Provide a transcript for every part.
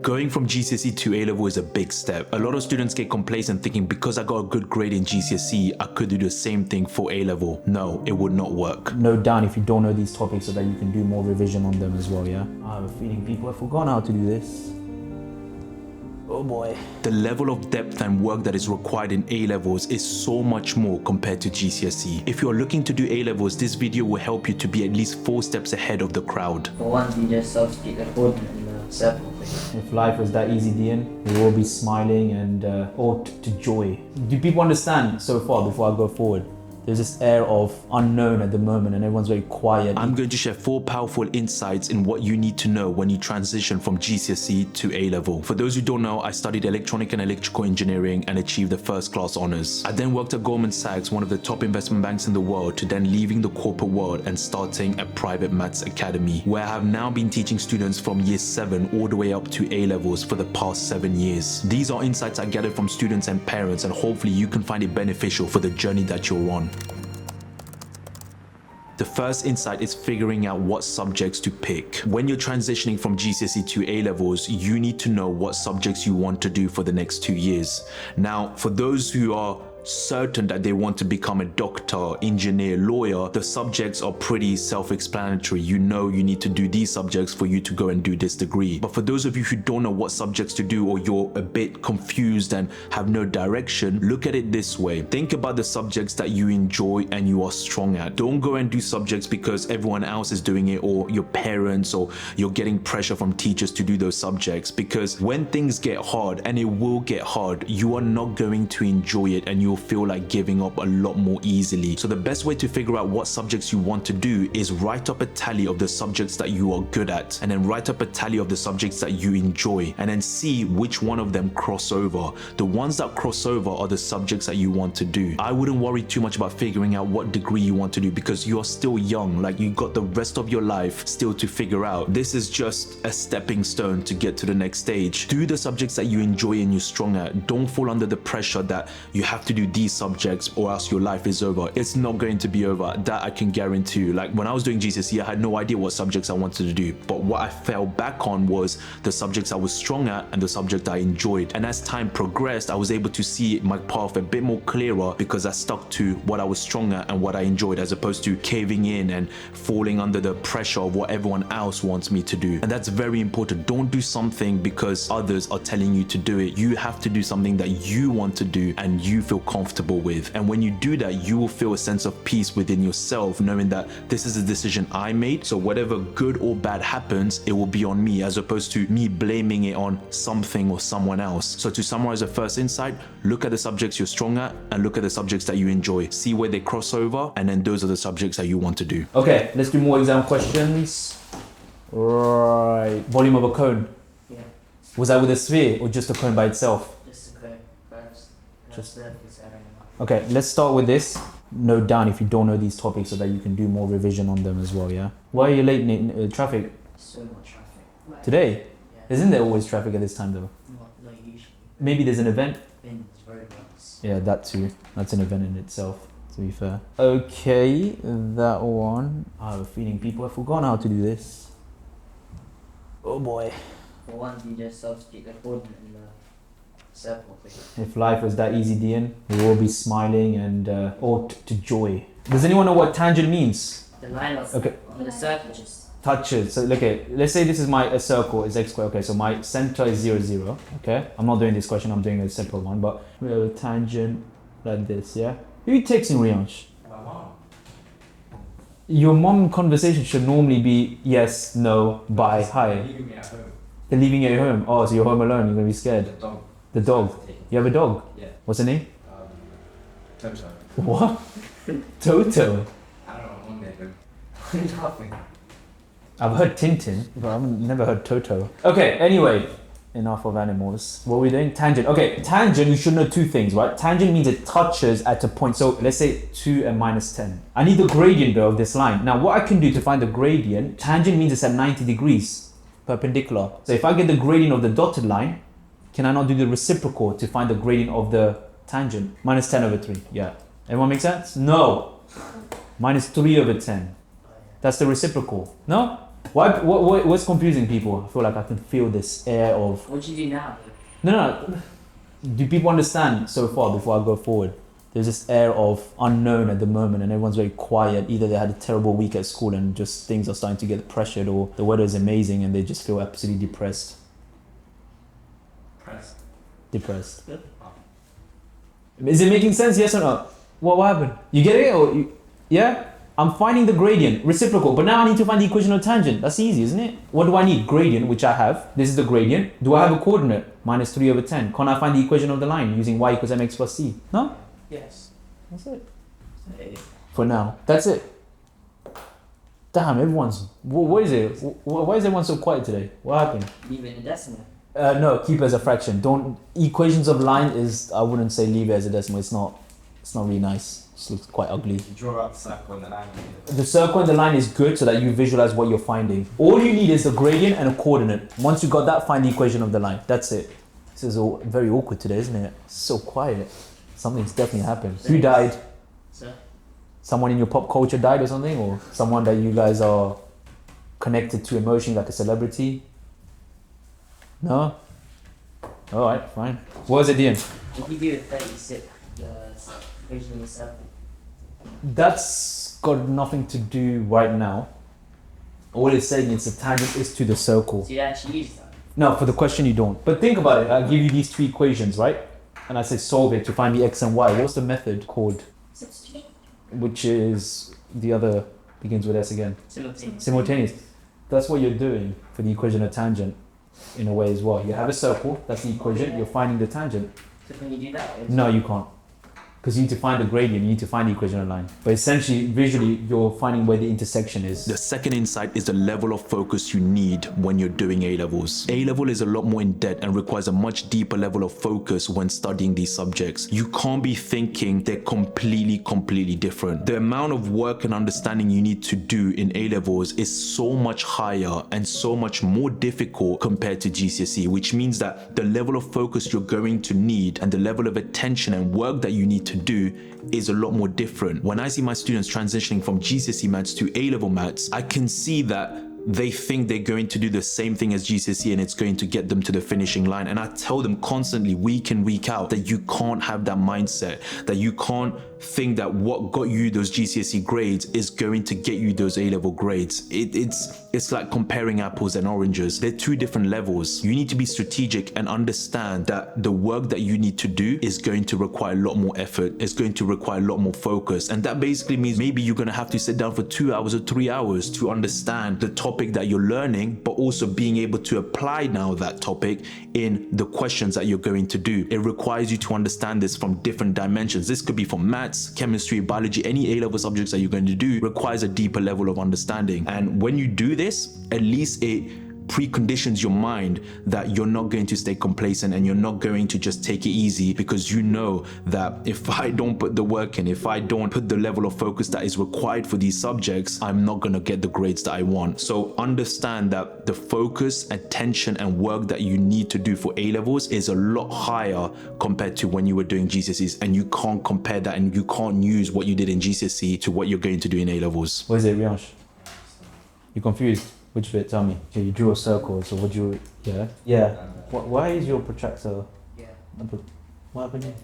Going from GCSE to A-level is a big step. A lot of students get complacent thinking because I got a good grade in GCSE, I could do the same thing for A-level. No, it would not work. Note down if you don't know these topics so that you can do more revision on them as well, yeah? I have a feeling people have forgotten how to do this. Oh boy. The level of depth and work that is required in A-levels is so much more compared to GCSE. If you're looking to do A-levels, this video will help you to be at least 4 steps ahead of the crowd. For one, you just substitute the coordinate in the circle. If life was that easy, Dean, we'll all be smiling and all to joy. Do people understand so far before I go forward? There's this air of unknown at the moment and everyone's very quiet. I'm going to share 4 powerful insights in what you need to know when you transition from GCSE to A-level. For those who don't know, I studied electronic and electrical engineering and achieved the first class honors. I then worked at Goldman Sachs, one of the top investment banks in the world, to then leaving the corporate world and starting a private maths academy, where I have now been teaching students from year 7 all the way up to A-levels for the past 7 years. These are insights I gathered from students and parents, and hopefully you can find it beneficial for the journey that you're on. The first insight is figuring out what subjects to pick. When you're transitioning from GCSE to A-levels, you need to know what subjects you want to do for the next 2 years. Now, for those who are certain that they want to become a doctor, engineer, lawyer, the subjects are pretty self-explanatory. You know you need to do these subjects for you to go and do this degree. But for those of you who don't know what subjects to do, or you're a bit confused and have no direction, look at it this way. Think about the subjects that you enjoy and you are strong at. Don't go and do subjects because everyone else is doing it, or your parents, or you're getting pressure from teachers to do those subjects, because when things get hard, and it will get hard, you are not going to enjoy it and you'll feel like giving up a lot more easily. So the best way to figure out what subjects you want to do is write up a tally of the subjects that you are good at, and then write up a tally of the subjects that you enjoy, and then see which one of them cross over. The ones that cross over are the subjects that you want to do. I wouldn't worry too much about figuring out what degree you want to do, because you're still young. Like, you got the rest of your life still to figure out. This is just a stepping stone to get to the next stage. Do the subjects that you enjoy and you're strong at. Don't fall under the pressure that you have to do these subjects or else your life is over. It's not going to be over. That I can guarantee you. Like, when I was doing GCSE, I had no idea what subjects I wanted to do, but what I fell back on was the subjects I was strong at and the subject I enjoyed. And as time progressed, I was able to see my path a bit more clearer, because I stuck to what I was strong at and what I enjoyed, as opposed to caving in and falling under the pressure of what everyone else wants me to do. And that's very important. Don't do something because others are telling you to do it. You have to do something that you want to do and you feel comfortable with. And when you do that, you will feel a sense of peace within yourself, knowing that this is a decision I made, so whatever good or bad happens, it will be on me, as opposed to me blaming it on something or someone else. So to summarize the first insight, look at the subjects you're strong at and look at the subjects that you enjoy. See where they cross over, and then those are the subjects that you want to do. Okay, let's do more exam questions. Right, volume of a cone. Yeah, Was that with a sphere or just a cone by itself? just to go first. Just- Surface area. Okay, let's start with this. Note down if you don't know these topics so that you can do more revision on them as well, yeah? Why are you late, Nate? Traffic? So much traffic. Like, Today? Yeah. Isn't there always traffic at this time though? Not usually. Maybe there's an event? Been very nice. Yeah, that too. That's an event in itself, to be fair. Okay, that one. I have a feeling people have forgotten how to do this. Oh boy. For one, you just substitute the coordinate in the circle. If life was that easy, Dean, we'll all be smiling and all to joy. Does anyone know what tangent means? The line of Okay. on the circle just Touches. So okay, let's say this is a circle, is x squared. Okay, so my center is 0, 0. Okay, I'm not doing this question, I'm doing a simple one, but we have a tangent like this, yeah? Who takes in Rianch? My mom. Your mom conversation should normally be yes, no, bye, hi. Leaving me at home. They're leaving you at home. Oh, so you're home alone, you're gonna be scared. The dog. The dog. You have a dog? Yeah. What's the name? Toto. What? Toto. I don't know, one day though. Nothing. I've heard Tintin, but I've never heard Toto. Okay, anyway, enough of animals. What are we doing? Tangent. Okay, tangent, you should know 2 things, right? Tangent means it touches at a point. So let's say 2 and minus 10. I need the gradient though of this line. Now what I can do to find the gradient, tangent means it's at 90 degrees perpendicular. So if I get the gradient of the dotted line, can I not do the reciprocal to find the gradient of the tangent? Minus 10 over 3, yeah. Everyone make sense? No. Minus 3 over 10. That's the reciprocal. No? What's confusing people? I feel like I can feel this air of What do you do now? no. Do people understand so far before I go forward? There's this air of unknown at the moment, and everyone's very quiet. Either they had a terrible week at school and just things are starting to get pressured, or the weather is amazing and they just feel absolutely depressed. Depressed. Good. Is it making sense? Yes or no? What happened? You get it? Or yeah? I'm finding the gradient, reciprocal, but now I need to find the equation of tangent. That's easy, isn't it? What do I need? Gradient, which I have. This is the gradient. Do I have a coordinate? Minus 3 over 10. Can't I find the equation of the line using y equals mx plus c? No? Yes. That's it. Hey. For now. That's it. Damn, everyone's... What is it? Why is everyone so quiet today? What happened? Leave it in a decimal. No, keep it as a fraction. Don't... Equations of line is... I wouldn't say leave it as a decimal. It's not really nice. It looks quite ugly. You draw out the circle and the line. The circle and the line is good so that you visualize what you're finding. All you need is a gradient and a coordinate. Once you got that, find the equation of the line. That's it. This is all very awkward today, isn't it? So quiet. Something's definitely happened. Who died? Sir? Someone in your pop culture died or something? Or someone that you guys are connected to emotionally, like a celebrity? No? Alright, fine. What was it, Ian? If you do a 36, the equation of the circle. That's got nothing to do right now. All it's saying is the tangent is to the circle. So you actually use that? No, for the question you don't. But think about it. I'll give you these two equations, right? And I say solve it to find the x and y. What's the method called? Substitute. Which is the other begins with s again. Simultaneous. Simultaneous. That's what you're doing for the equation of tangent in a way as well. You have a circle, that's the equation, you're finding the tangent. So can you do that? No, you can't. Because you need to find the gradient, you need to find the equation of line. But essentially, visually, you're finding where the intersection is. The second insight is the level of focus you need when you're doing A-levels. A-level is a lot more in depth and requires a much deeper level of focus when studying these subjects. You can't be thinking they're completely different. The amount of work and understanding you need to do in A-levels is so much higher and so much more difficult compared to GCSE, which means that the level of focus you're going to need and the level of attention and work that you need to do is a lot more different. When I see my students transitioning from GCSE maths to A-level maths, I can see that they think they're going to do the same thing as GCSE and it's going to get them to the finishing line. And I tell them constantly, week in, week out, that you can't have that mindset, that you can't think that what got you those GCSE grades is going to get you those A-level grades. It's like comparing apples and oranges. They're two different levels. You need to be strategic and understand that the work that you need to do is going to require a lot more effort. It's going to require a lot more focus. And that basically means maybe you're going to have to sit down for 2 hours or 3 hours to understand the topic that you're learning, but also being able to apply now that topic in the questions that you're going to do. It requires you to understand this from different dimensions. This could be from maths, chemistry, biology, any A-level subjects that you're going to do requires a deeper level of understanding. And when you do this, at least it preconditions your mind that you're not going to stay complacent and you're not going to just take it easy, because you know that if I don't put the work in, if I don't put the level of focus that is required for these subjects, I'm not going to get the grades that I want. So understand that the focus, attention and work that you need to do for A-levels is a lot higher compared to when you were doing GCSEs, and you can't compare that and you can't use what you did in GCSE to what you're going to do in A-levels. What is it, Riansh? You confused? Which bit? Tell me. Okay, you drew a circle, so what you... Yeah? Yeah. Why is your protractor... Yeah. What happened here?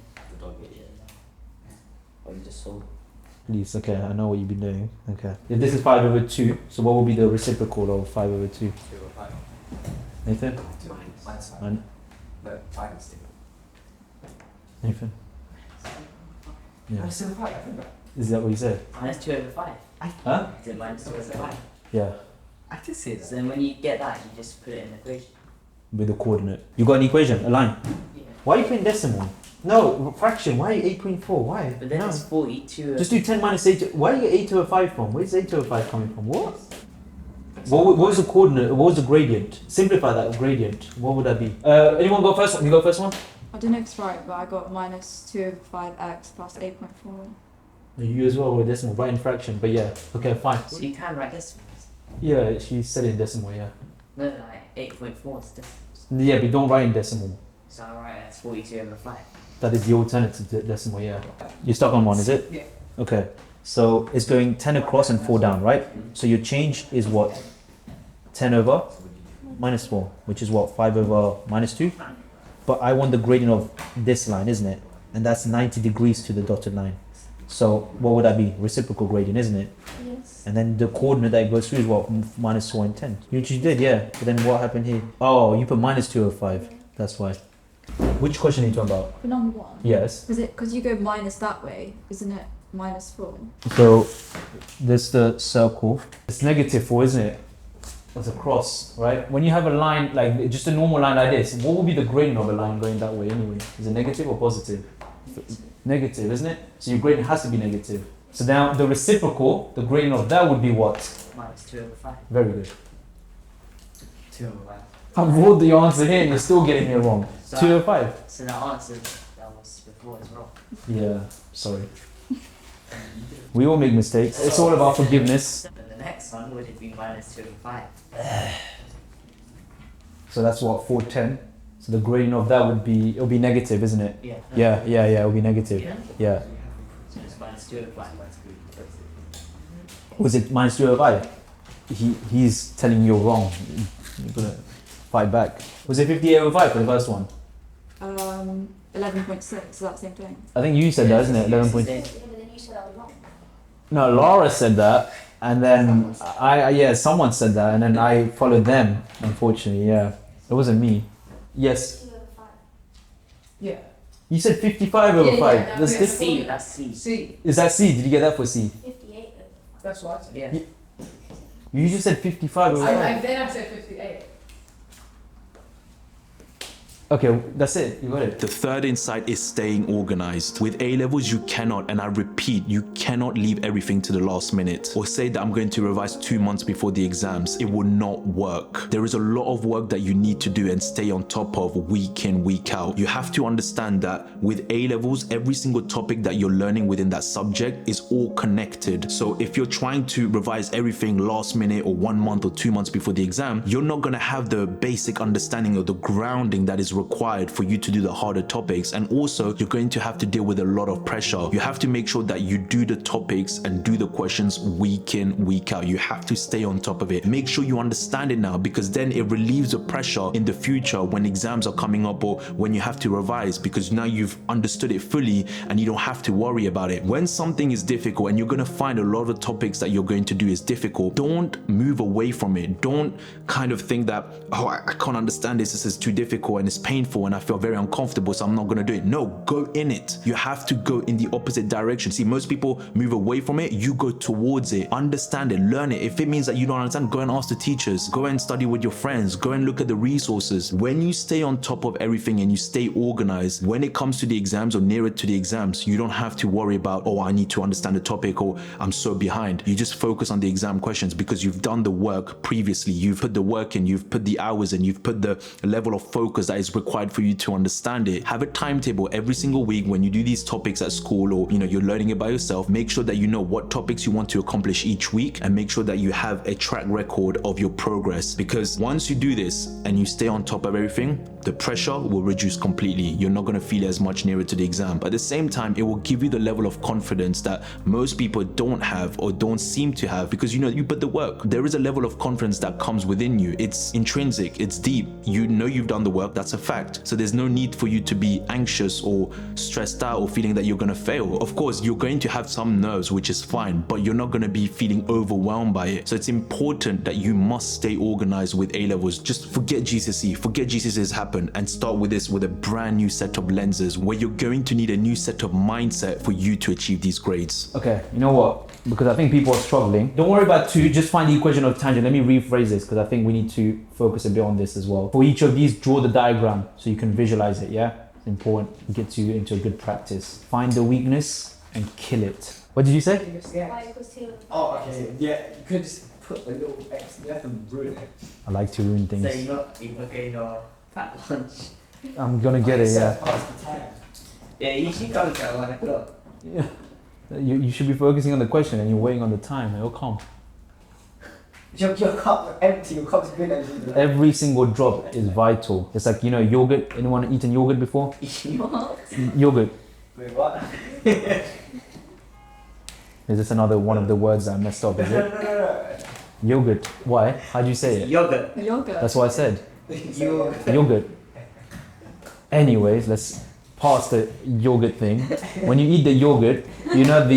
Or you just sold. Please, okay, I know what you've been doing. Okay. If this is 5 over 2, so what will be the reciprocal of 5 over 2? 2 over 5. Nathan? 2 minus 5. And No, 5 is 2. Nathan? Yeah. Minus 2 over 5, I think that. Is that what you said? Minus 2 over 5. Huh? Is it minus 2 over 5? Yeah. I did say So then when you get that, you just put it in the equation. With the coordinate. You got an equation, a line. Yeah. Why are you putting decimal? No, fraction. Why are you 8.4? Why? But then No. it's 42. Just do 10 minus 8. Why are you 8 over 5 from? Where's 8 over 5 coming from? What was the coordinate? What was the gradient? Simplify that gradient. What would that be? Anyone go first? You go first one? I don't know if it's right, but I got minus 2 over 5x plus 8.4. You as well with decimal, right in fraction, but yeah. Okay, fine. So you can write decimals. Yeah, she said it in decimal, yeah. No, like 8.4 is decimals. Yeah, but don't write in decimal. So I write as 42 over 5. That is the alternative to decimal, yeah. You're stuck on one, is it? Yeah. Okay. So it's going 10 across and 4 down, right? So your change is what? 10 over minus 4, which is what, 5 over minus 2? But I want the gradient of this line, isn't it? And that's 90 degrees to the dotted line. So what would that be? Reciprocal gradient, isn't it? Yes. And then the coordinate that it goes through is what? Minus 4 and 10. You did, yeah. But then what happened here? Oh, you put minus 205. That's why. Which question are you talking about? For number 1. Yes. Is it because you go minus that way? Isn't it minus 4? So there's the circle. It's negative 4, isn't it? It's a cross, right? When you have a line like just a normal line like this, what would be the gradient of a line going that way anyway? Is it negative or positive? Negative, isn't it? So your gradient has to be negative. So now the reciprocal, the gradient of that would be what? Minus 2 over 5. Very good. 2 over 5. I've wrote the answer here and you're still getting it wrong. So 205. So the answer that was before is wrong. Yeah, sorry. We all make mistakes. It's all about forgiveness. Then the next one would it be minus 2 over 5? So that's what, 410. So the gradient of that would be, it'll be negative, isn't it? Yeah. Yeah, it'll be negative. Yeah. Yeah. So it's minus 2 over 5. Was it minus 205? He's telling you you're wrong. You're gonna fight back. Was it 58 over 5 for the first one? 11.6, so that's the same thing. I think you said that, isn't it? 11 point. Yeah, but then you said I was wrong. No, Laura said that, and then someone said that, and then I followed them. Unfortunately, yeah, it wasn't me. Yes. 2 over 5. Yeah. You said 55 over Yeah, 5. yeah, That's yeah. different. C, that's C. See, Is that C? Did you get that for C? 58 over 5. that's what I said. Yeah. You just said 55 over 5. Then I said 58. Okay, that's it. You got it. The third insight is staying organized. With A levels, you cannot, and I repeat, you cannot leave everything to the last minute or say that I'm going to revise 2 months before the exams. It will not work. There is a lot of work that you need to do and stay on top of week in, week out. You have to understand that with A levels, every single topic that you're learning within that subject is all connected. So if you're trying to revise everything last minute or 1 month or 2 months before the exam, you're not going to have the basic understanding of the grounding that is required for you to do the harder topics, and also you're going to have to deal with a lot of pressure. You have to make sure that you do the topics and do the questions week in, week out. You have to stay on top of it. Make sure you understand it now, because then it relieves the pressure in the future when exams are coming up or when you have to revise, because now you've understood it fully and you don't have to worry about it. When something is difficult and you're going to find a lot of the topics that you're going to do is difficult, don't move away from it. Don't kind of think that, oh, I can't understand this is too difficult and it's painful and I feel very uncomfortable, so I'm not going to do it. No, go in it. You have to go in the opposite direction. See, most people move away from it. You go towards it. Understand it. Learn it. If it means that you don't understand, go and ask the teachers. Go and study with your friends. Go and look at the resources. When you stay on top of everything and you stay organized, when it comes to the exams or nearer to the exams, you don't have to worry about, oh, I need to understand the topic or I'm so behind. You just focus on the exam questions because you've done the work previously. You've put the work in, you've put the hours in, you've put the level of focus that is required for you to understand it. Have a timetable every single week when you do these topics at school, or you're learning it by yourself. Make sure that you know what topics you want to accomplish each week, and make sure that you have a track record of your progress, because once you do this and you stay on top of everything, the pressure will reduce completely. You're not going to feel it as much nearer to the exam, but at the same time it will give you the level of confidence that most people don't have or don't seem to have, because you put the work. There is a level of confidence that comes within you. It's intrinsic, it's deep. You know you've done the work, that's a fact. So there's no need for you to be anxious or stressed out or feeling that you're going to fail. Of course, you're going to have some nerves, which is fine, but you're not going to be feeling overwhelmed by it. So it's important that you must stay organized with A levels. Just forget GCSE, forget GCSEs happen, and start with this with a brand new set of lenses where you're going to need a new set of mindset for you to achieve these grades. Okay, you know what? Because I think people are struggling. Don't worry about 2, just find the equation of tangent. Let me rephrase this because I think we need to focus a bit on this as well. For each of these, draw the diagram so you can visualize it, yeah? It's important. It gets you into a good practice. Find the weakness and kill it. What did you say? Y equals 2 over 5. Oh, okay. Yeah, you could just put a little X. You have to ruin it. I like to ruin So things. you're getting your fat lunch. I'm gonna get it, yeah. Past the time. Yeah, you should go at 1 o'clock. Yeah. You should be focusing on the question and you're waiting on the time. It'll come. Your cup empty. Your cup's been empty. Every single drop is vital. It's like, yogurt. Anyone eaten yogurt before? Yogurt. Wait, what? Is this another one of the words that I messed up, is it? No. Yogurt. Why? How do you say it? Yogurt. Yogurt. That's what I said. Yogurt. Yogurt. Anyways, let's pass the yogurt thing. When you eat the yogurt, you know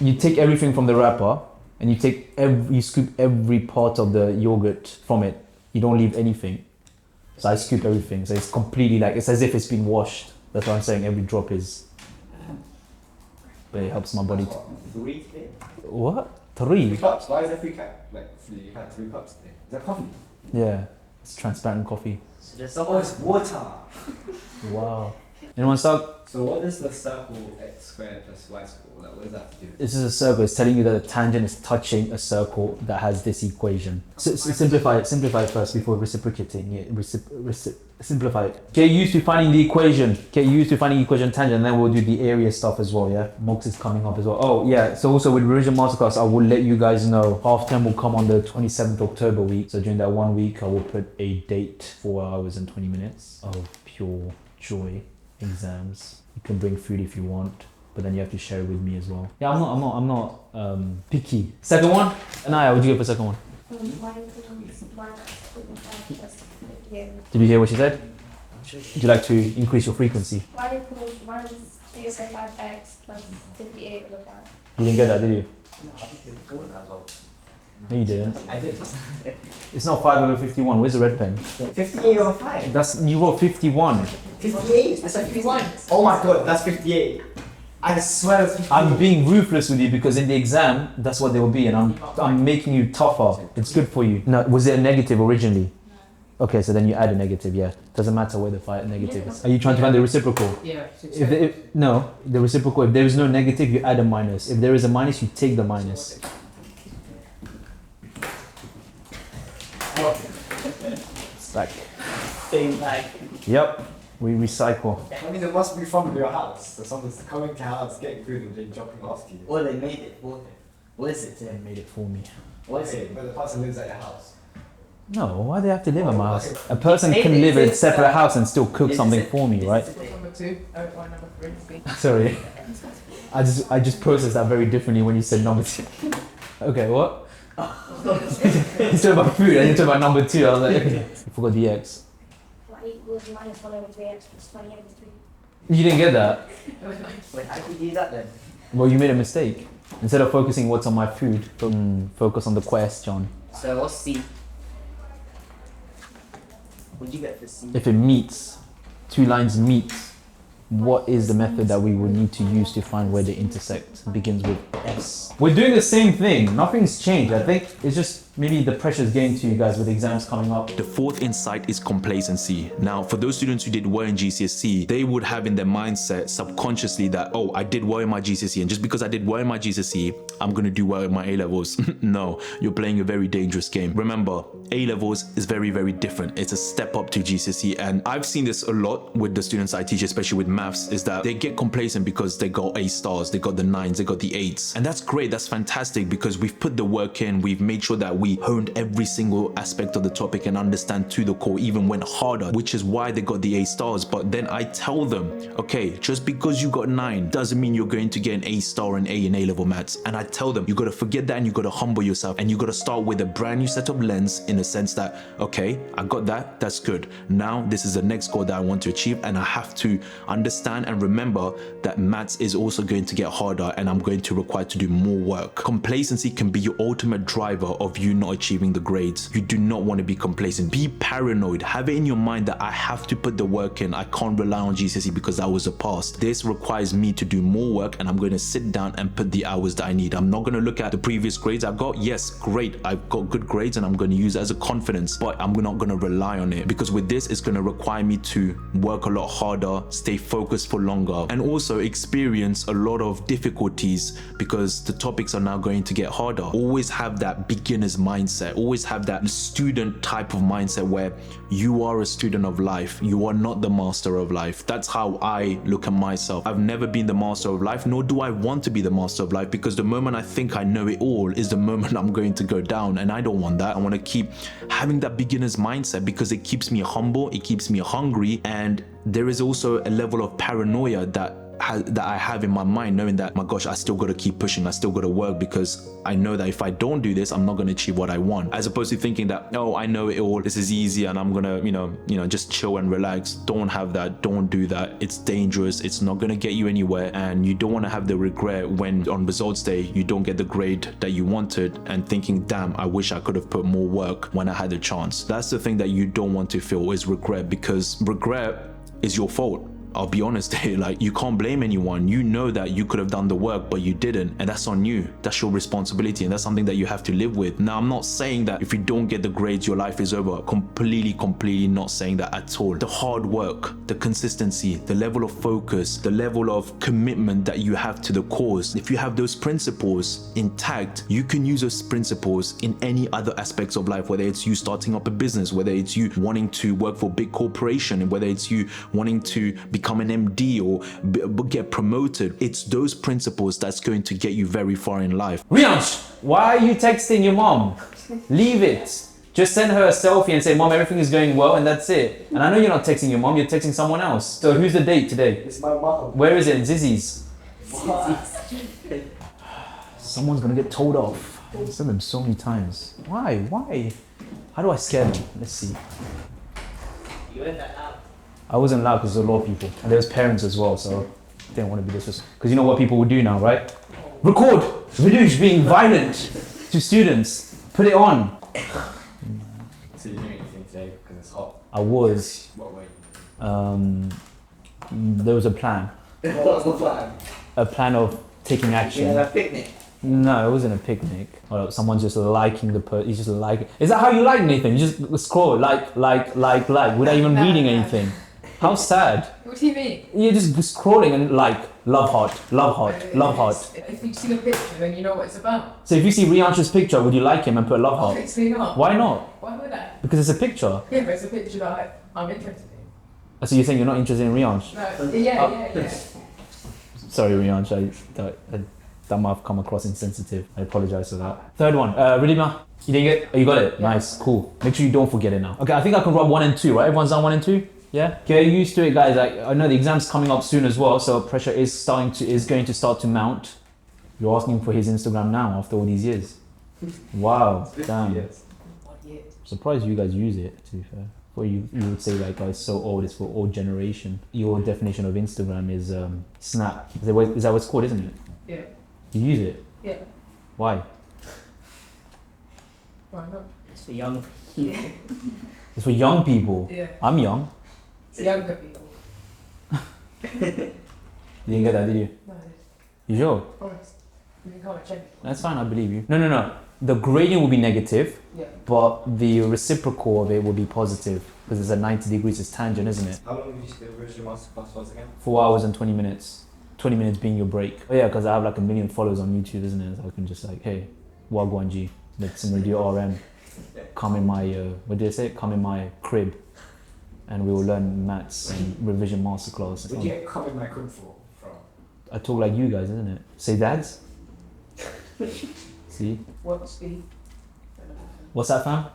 you take everything from the wrapper and you scoop every part of the yogurt from it. You don't leave anything. So I scoop everything. So it's completely like, it's as if it's been washed. That's what I'm saying. Every drop is. But it helps my body. Three today? What? 3? Cups? Why is there 3 cups? Like, you had 3 cups today. Is that coffee? Yeah. It's transparent coffee. So there's Oh, it's water. Wow. Anyone start? So what is the circle x squared plus y squared? Like, what does that have to do? This is a circle. It's telling you that the tangent is touching a circle that has this equation. Simplify it first before reciprocating it. Simplify it. Get used to finding the equation. Get used to finding equation tangent, and then we'll do the area stuff as well, yeah? Mox is coming up as well. Oh, yeah. So also with Revision Masterclass, I will let you guys know. Half term will come on the 27th October week. So during that 1 week, I will put a date, 4 hours and 20 minutes of pure joy exams. You can bring food if you want, but then you have to share it with me as well. Yeah, I'm not picky. Second one? Anaya, what would you go for second one? Did you hear what she said? Would you like to increase your frequency? Y equals minus 3.5x plus 58 over 5. You didn't get that, did you? No, I think it's good as well. No, you didn't. I did. It's not 5 over 51. Where's the red pen? 58 over 5. You wrote 51. 58? That's like 51. Oh my god, that's 58. I swear it's 58. I'm being ruthless with you because in the exam, that's what they will be, and I'm making you tougher. It's good for you. No, was it a negative originally? Okay, so then you add a negative, yeah. Doesn't matter where the negative is. Are you trying to find the reciprocal? Yeah. No, the reciprocal, if there is no negative, you add a minus. If there is a minus, you take the minus. Stack. Same bag. Yep, we recycle. I mean, it must be from your house. So someone's coming to your house, getting food, and then dropping off to you. Or they made it for them. What is it They today? made it for me. What is it? But the person lives at your house. No, why do they have to live at my house? Okay. A person can live in a separate house and still cook something for me, right? Number 2, or number 3. Sorry. I just processed that very differently when you said number 2. Okay, what? You talking about food and you talking about number 2. I was like, okay. You forgot the x. Y equals minus 1 over 3x plus 20 over 3. You didn't get that? Wait, how did you do that then? Well, you made a mistake. Instead of focusing what's on my food, focus on the question. So what's C? What'd you get for C? If it meets, 2 lines meet, what is the method that we would need to use to find where they intersect? It begins with S. We're doing the same thing. Nothing's changed. I think it's just maybe the pressure's getting to you guys with exams coming up. The fourth insight is complacency. Now, for those students who did well in GCSE, they would have in their mindset subconsciously that, oh, I did well in my GCSE, and just because I did well in my GCSE, I'm going to do well in my A-levels. No, you're playing a very dangerous game. Remember, A-levels is very, very different. It's a step up to GCSE, and I've seen this a lot with the students I teach, especially with maths, is that they get complacent because they got A stars, they got the 9s, they got the 8s. And that's great, that's fantastic, because we've put the work in, we've made sure that we honed every single aspect of the topic and understand to the core, even went harder, which is why they got the A stars. But then I tell them, okay, just because you got 9 doesn't mean you're going to get an A star and A in A-level maths. And I tell them, you got to forget that and you got to humble yourself, and you got to start with a brand new set of lens, in a sense that, okay, I got that, that's good. Now this is the next goal that I want to achieve, and I have to understand and remember that maths is also going to get harder and I'm going to require to do more work. Complacency can be your ultimate driver of you not achieving the grades. You do not want to be complacent. Be paranoid. Have it in your mind that I have to put the work in. I can't rely on GCSE because that was a past. This requires me to do more work, and I'm going to sit down and put the hours that I need. I'm not going to look at the previous grades I got. Yes, great, I've got good grades and I'm going to use it as a confidence, but I'm not going to rely on it, because with this it's going to require me to work a lot harder, stay focused for longer, and also experience a lot of difficulties because the topics are now going to get harder. Always have that beginner's mindset. Always have that student type of mindset where you are a student of life. You are not the master of life. That's how I look at myself. I've never been the master of life, nor do I want to be the master of life, because the moment I think I know it all is the moment I'm going to go down, and I don't want that. I want to keep having that beginner's mindset because it keeps me humble, it keeps me hungry, and there is also a level of paranoia that that I have in my mind, knowing that, my gosh, I still got to keep pushing, I still got to work, because I know that if I don't do this, I'm not going to achieve what I want. As opposed to thinking that, oh, I know it all, this is easy, and I'm gonna, just chill and relax. Don't have that. Don't do that. It's dangerous. It's not going to get you anywhere, and you don't want to have the regret when on results day you don't get the grade that you wanted, and thinking, damn, I wish I could have put more work when I had the chance. That's the thing that you don't want to feel, is regret, because regret is your fault. I'll be honest here, like, you can't blame anyone. You know that you could have done the work, but you didn't, and that's on you. That's your responsibility, and that's something that you have to live with. Now, I'm not saying that if you don't get the grades, your life is over. Completely not saying that at all. The hard work, the consistency, the level of focus, the level of commitment that you have to the cause, if you have those principles intact, you can use those principles in any other aspects of life, whether it's you starting up a business, whether it's you wanting to work for a big corporation, and whether it's you wanting to become an MD or get promoted. It's those principles that's going to get you very far in life. Rianch, why are you texting your mom? Leave it. Just send her a selfie and say, Mom, everything is going well, and that's it. And I know you're not texting your mom, you're texting someone else. So who's the date today? It's my mom. Where is it? In Zizzy's. Someone's gonna get told off. I've said them so many times. Why? How do I scare them? Let's see. You went that out. I wasn't allowed because there's a lot of people, and there was parents as well, so I didn't want to be disrespectful. Because you know what people would do now, right? Record videos being violent to students. Put it on. So you're doing anything today because it's hot? I was. What way? There was a plan. What was the plan? A plan of taking action. Yeah, a picnic. No, it wasn't a picnic. Or someone's just liking the post. He's just like. Is that how you like anything? You just scroll, like, without even reading anything. How sad. What do you mean? You're just scrolling and like, love heart, love heart, love heart. If you've seen a picture, then you know what it's about. So if you see Rianch's picture, would you like him and put a love heart? Obviously not. Why not? Why would I? Because it's a picture. Yeah, but it's a picture that I'm interested in. So you're saying you're not interested in Rianch? No, yeah. Sorry, Rianch, that might have come across insensitive. I apologize for that. Third one, Ridima, you didn't get? Oh, you got it? Yeah. Nice, cool. Make sure you don't forget it now. Okay, I think I can rub 1 and 2, right? Everyone's done 1 and 2? Yeah? Get used to it, guys. I know the exam's coming up soon as well, so pressure is going to start to mount. You're asking for his Instagram now after all these years. Wow, damn. Yes. Surprised you guys use it, to be fair. Or you would say like, oh, it's so old, it's for old generation. Your definition of Instagram is Snap. Is that what it's called, isn't it? Yeah. You use it? Yeah. Why? Why not? It's for young. It's for young people. Yeah. I'm young. It's younger people. You didn't get that, did you? No, You sure? promise. You can come and check it. That's fine, I believe you. No. The gradient will be negative, Yeah. but the reciprocal of it will be positive. Because it's at 90 degrees, it's tangent, isn't it? How long did you say the original masterclass was again? 4 hours and 20 minutes. 20 minutes being your break. Oh yeah, because I have like 1 million followers on YouTube, isn't it? So I can just like, hey, Wagwan G, let's do RM. Come in my, what did I say? Come in my crib. And we will learn maths and revision masterclass. Where'd you get come in my crib from? I talk like you guys, isn't it? Say dads. See? What's the... What's that, fam?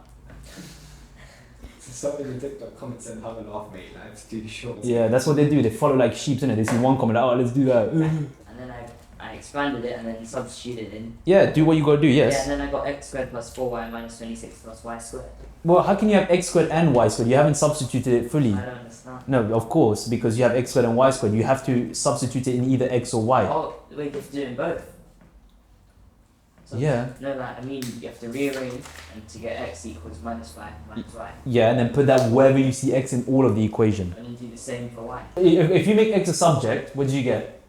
So somebody in the TikTok comments said, have a laugh, mate. I have to do the shorts. Yeah, that's what they do. They follow like sheep, innit? They see one comment, oh, let's do that. And then I expanded it and then substituted in. Yeah, do what you gotta do, yes. Yeah, and then I got x squared plus 4y minus 26 plus y squared. Well, how can you have x squared and y squared? You haven't substituted it fully. I don't understand. No, of course, because you have x squared and y squared. You have to substitute it in either x or y. Oh, we have to do it in both. So, Yeah. No, like, I mean, you have to rearrange and to get x equals minus y minus y. Yeah, and then put that wherever you see x in all of the equation. And then do the same for y. If you make x a subject, what do you get?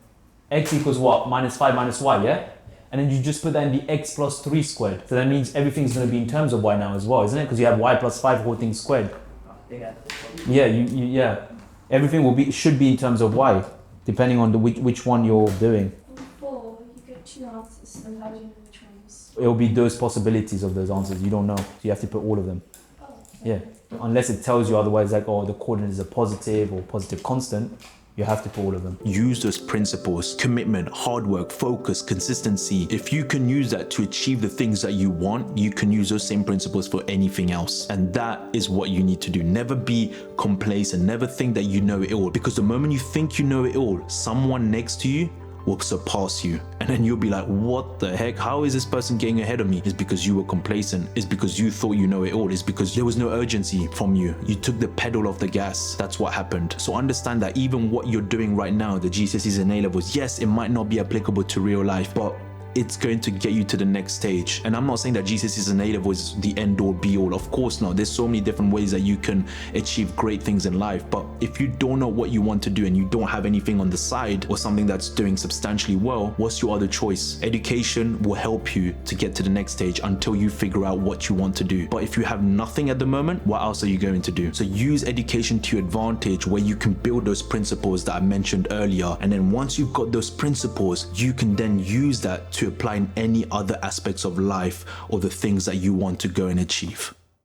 X equals what? Minus 5 minus y, yeah? And then you just put that in the x plus 3 squared. So that means everything's going to be in terms of y now as well, isn't it? Because you have y plus 5 whole thing squared. Oh, yeah. Yeah, yeah. Everything should be in terms of y, depending on which one you're doing. Before, you get 2 answers, and how do you know which ones? It will be those possibilities of those answers. You don't know. So you have to put all of them. Oh, Yeah. Unless it tells you otherwise, like, oh, the coordinate is a positive or positive constant, You have to put all of them. Use those principles: commitment, hard work, focus, consistency. If you can use that to achieve the things that you want, you can use those same principles for anything else. And that is what you need to do. Never be complacent. Never think that you know it all, because the moment you think you know it all, someone next to you will surpass you, and then you'll be like, what the heck, how is this person getting ahead of me? It's because you were complacent. It's because you thought you know it all. It's because there was no urgency from you. You took the pedal off the gas. That's what happened. So understand that even what you're doing right now, the GCSEs and A-levels, yes, it might not be applicable to real life, but it's going to get you to the next stage. And I'm not saying that GCSEs and A-level is the end all be all. Of course not. There's so many different ways that you can achieve great things in life. But if you don't know what you want to do and you don't have anything on the side or something that's doing substantially well, what's your other choice? Education will help you to get to the next stage until you figure out what you want to do. But if you have nothing at the moment, what else are you going to do? So use education to your advantage, where you can build those principles that I mentioned earlier. And then once you've got those principles, you can then use that to apply in any other aspects of life or the things that you want to go and achieve.